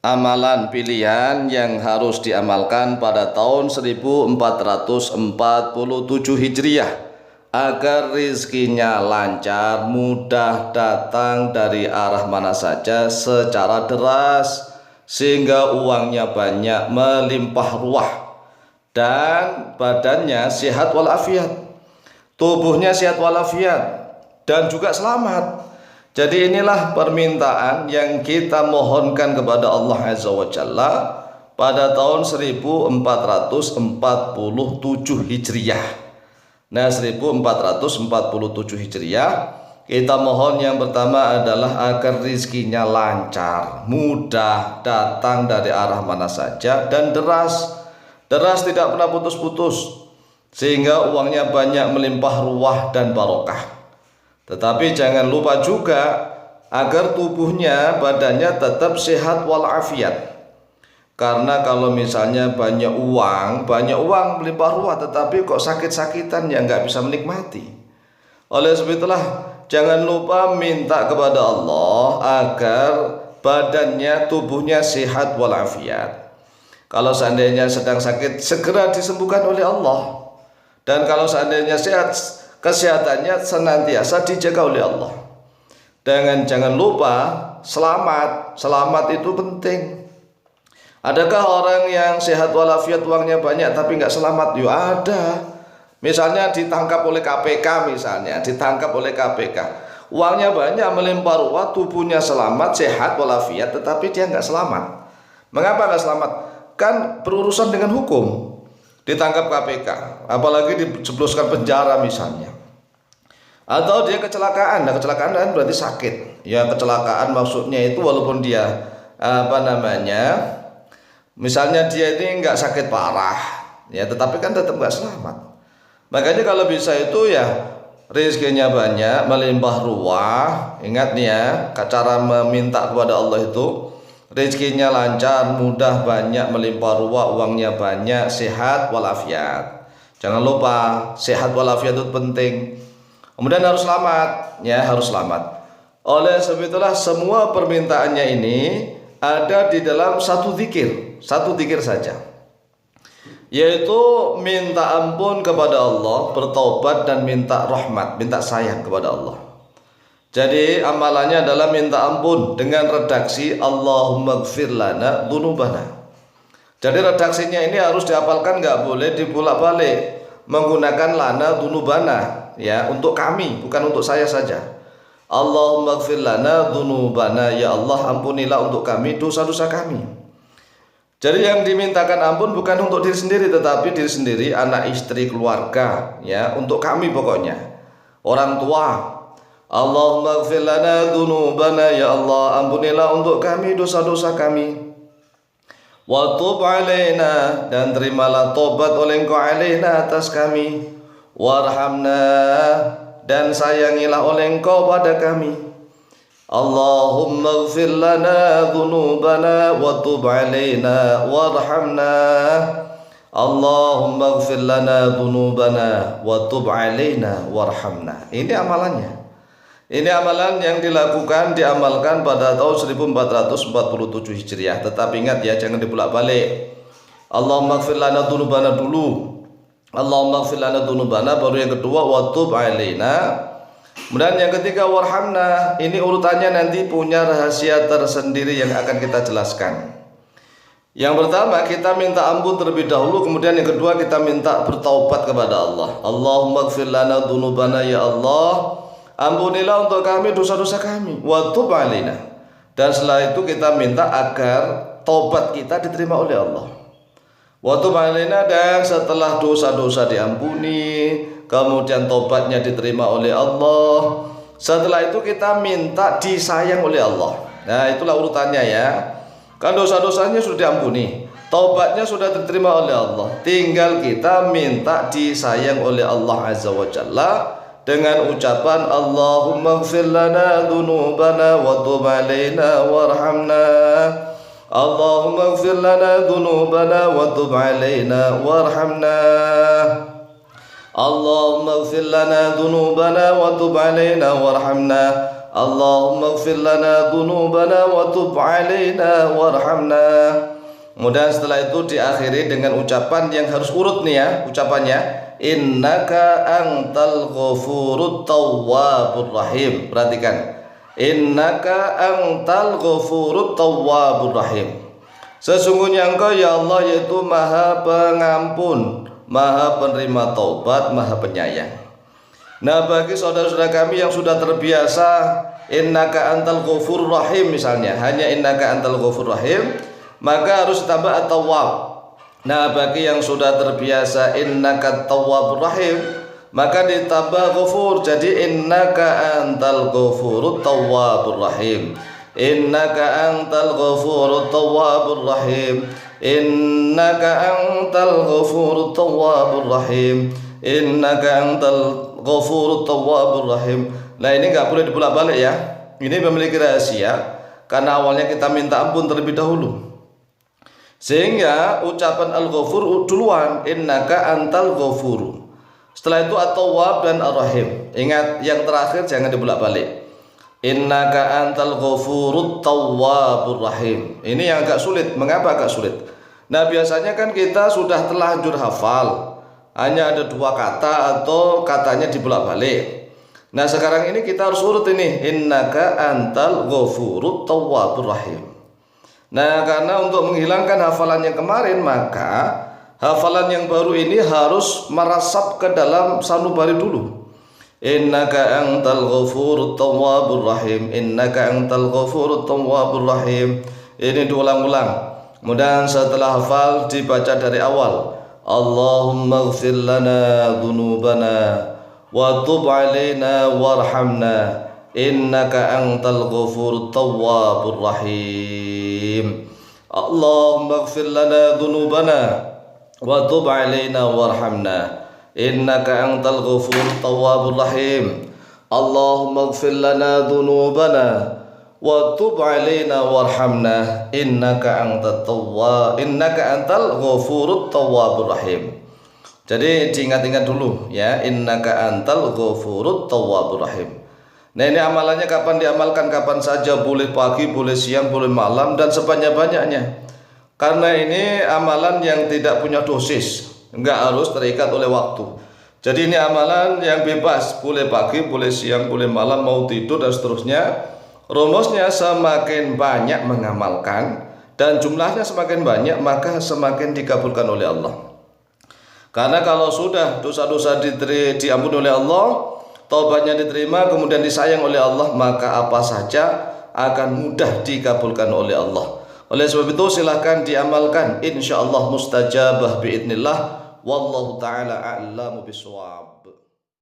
amalan pilihan yang harus diamalkan pada tahun 1447 Hijriah agar rizkinya lancar, mudah datang dari arah mana saja secara deras, sehingga uangnya banyak, melimpah ruah, dan badannya sehat walafiat, tubuhnya sehat walafiat, dan juga selamat. Jadi inilah permintaan yang kita mohonkan kepada Allah Azza wa Jalla pada tahun 1447 Hijriah. Nah, 1447 Hijriah, kita mohon yang pertama adalah agar rizkinya lancar, mudah, datang dari arah mana saja, dan deras tidak pernah putus-putus, sehingga uangnya banyak, melimpah ruah dan barokah. Tetapi jangan lupa juga agar tubuhnya, badannya tetap sehat walafiat. Karena kalau misalnya banyak uang melimpah ruah, tetapi kok sakit-sakitan, ya nggak bisa menikmati. Oleh sebab itulah jangan lupa minta kepada Allah agar badannya, tubuhnya sehat walafiat. Kalau seandainya sedang sakit, segera disembuhkan oleh Allah. Dan kalau seandainya sehat, kesehatannya senantiasa dijaga oleh Allah. Dan jangan lupa selamat itu penting. Adakah orang yang sehat walafiat, uangnya banyak tapi nggak selamat? Ya ada. Misalnya ditangkap oleh KPK, uangnya banyak, melimpah ruah, tubuhnya selamat, sehat walafiat, tetapi dia nggak selamat. Mengapa nggak selamat? Kan berurusan dengan hukum. Ditangkap KPK, apalagi dijebloskan penjara misalnya. Atau dia kecelakaan. Nah, kecelakaan kan berarti sakit. Ya, kecelakaan maksudnya itu walaupun dia misalnya dia ini nggak sakit parah, ya, tetapi kan tetap nggak selamat. Makanya kalau bisa itu ya rezekinya banyak, melimpah ruah. Ingat nih ya, cara meminta kepada Allah itu rezekinya lancar, mudah, banyak, melimpah ruah, uangnya banyak, sehat walafiat. Jangan lupa sehat walafiat itu penting. Kemudian harus selamat, ya, harus selamat. Oleh sebab itulah semua permintaannya ini ada di dalam satu zikir saja, yaitu minta ampun kepada Allah, bertaubat, dan minta rahmat, minta sayang kepada Allah. Jadi amalannya adalah minta ampun dengan redaksi Allahumma gfir lana dzunubana. Jadi redaksinya ini harus dihafalkan, nggak boleh dibulak-balik menggunakan lana dzunubana, ya, untuk kami, bukan untuk saya saja. Allahumma gfir lana dzunubana, ya Allah ampunilah untuk kami dosa-dosa kami. Jadi yang dimintakan ampun bukan untuk diri sendiri, tetapi diri sendiri, anak, istri, keluarga, ya, untuk kami pokoknya, orang tua. Allahumma gfir lana dzunubana, ya Allah ampunilah untuk kami dosa-dosa kami. Wa tub alaina, dan terimalah tobat oleh Engkau alaina, atas kami. Warhamna, dan sayangilah oleh Engkau pada kami. Allahumma gfir lana dzunubana wa tub alaina warhamna. Allahumma gfir lana dzunubana wa tub alaina warhamna. Ini amalannya. Ini amalan yang diamalkan pada tahun 1447 Hijriah. Tetapi ingat ya, jangan dibulak-balik. Allahumma gfir lana dzunubana dulu. Allahumma gfir lana dzunubana, baru yang kedua wa tub alaina. Kemudian yang ketiga warhamna. Ini urutannya nanti punya rahasia tersendiri yang akan kita jelaskan. Yang pertama kita minta ampun terlebih dahulu, kemudian yang kedua kita minta bertaubat kepada Allah. Allahumma gfir lana dzunubana, ya Allah ampunilah untuk kami dosa-dosa kami. Wa tub alaina, dan setelah itu kita minta agar taubat kita diterima oleh Allah. Wa tub alaina, dan setelah dosa-dosa diampuni, kemudian taubatnya diterima oleh Allah, setelah itu kita minta disayang oleh Allah. Nah, itulah urutannya ya. Kan dosa-dosanya sudah diampuni, taubatnya sudah diterima oleh Allah, tinggal kita minta disayang oleh Allah Azza wa Jalla dengan ucapan Allahumma gfir lana dzunubana wa tub alaina warhamna. Allahumma gfir lana dzunubana wa tub alaina warhamna. Allahumma gfir lana dzunubana wa tub alaina warhamna. Allahumma ighfir lana dhunubana wa tub 'alaina warhamna. Kemudian setelah itu diakhiri dengan ucapan yang harus urut nih ya ucapannya, innaka antal ghafurut tawwabur rahim. Perhatikan, innaka antal ghafurut tawwabur rahim. Sesungguhnya engkau ya Allah yaitu maha pengampun, maha penerima taubat, maha penyayang. Nah bagi saudara-saudara kami yang sudah terbiasa innaka antal ghafurur rahim misalnya, hanya innaka antal ghafurur rahim, maka harus ditambah at-tawwab. Nah bagi yang sudah terbiasa innaka tawwabur rahim, maka ditambah ghafur jadi innaka antal ghafurut tawwabur rahim. Innaka antal ghafurut tawwabur rahim. Innaka antal ghafurut tawwabur rahim. Innaka antal ghafurut tawwabur rahim. Nah ini nggak boleh dibolak-balik ya. Ini memiliki rahasia karena awalnya kita minta ampun terlebih dahulu. Sehingga ucapan al-ghafur duluan, innaka antal ghafuru. Setelah itu at-tawwab dan ar-rahim. Ingat yang terakhir jangan dibolak-balik. Innaka antal ghafurut tawwabur rahim. Ini yang agak sulit. Mengapa agak sulit? Nah biasanya kan kita sudah terlanjur hafal, hanya ada dua kata atau katanya dibolak-balik. Nah sekarang ini kita harus urut ini, innaka antal ghafurut tawwabur rahim. Nah karena untuk menghilangkan hafalan yang kemarin, maka hafalan yang baru ini harus merasap ke dalam sanubari dulu. Innaka antal ghafurut tawwabur rahim. Innaka antal ghafurut tawwabur rahim. Ini diulang-ulang. Kemudian setelah hafal dibaca dari awal. Allahumma ighfir lana dhunubana wa tub 'alaina warhamna. Innaka antal ghafurut tawwabur rahim. Allahumma ighfir lana dhunubana wa tub 'alaina warhamna. Innaka antal ghafurut tawwabur rahim. Allahumma ighfir lana dhunubana wa tub 'alaina warhamna. Innaka antal ghafurut tawwabur rahim. Jadi diingat-ingat dulu ya, innaka antal ghafurut tawwabur rahim. Nah ini amalannya kapan diamalkan? Kapan saja, boleh pagi, boleh siang, boleh malam, dan sebanyak-banyaknya. Karena ini amalan yang tidak punya dosis, enggak harus terikat oleh waktu. Jadi ini amalan yang bebas, boleh pagi, boleh siang, boleh malam, mau tidur dan seterusnya. Rumusnya semakin banyak mengamalkan dan jumlahnya semakin banyak, maka semakin dikabulkan oleh Allah. Karena kalau sudah dosa-dosa diampuni oleh Allah, taubatnya diterima, kemudian disayang oleh Allah, maka apa saja akan mudah dikabulkan oleh Allah. Oleh sebab itu silahkan diamalkan, insyaallah mustajabah biidznillah. Wallahu ta'ala a'lamu bishawab.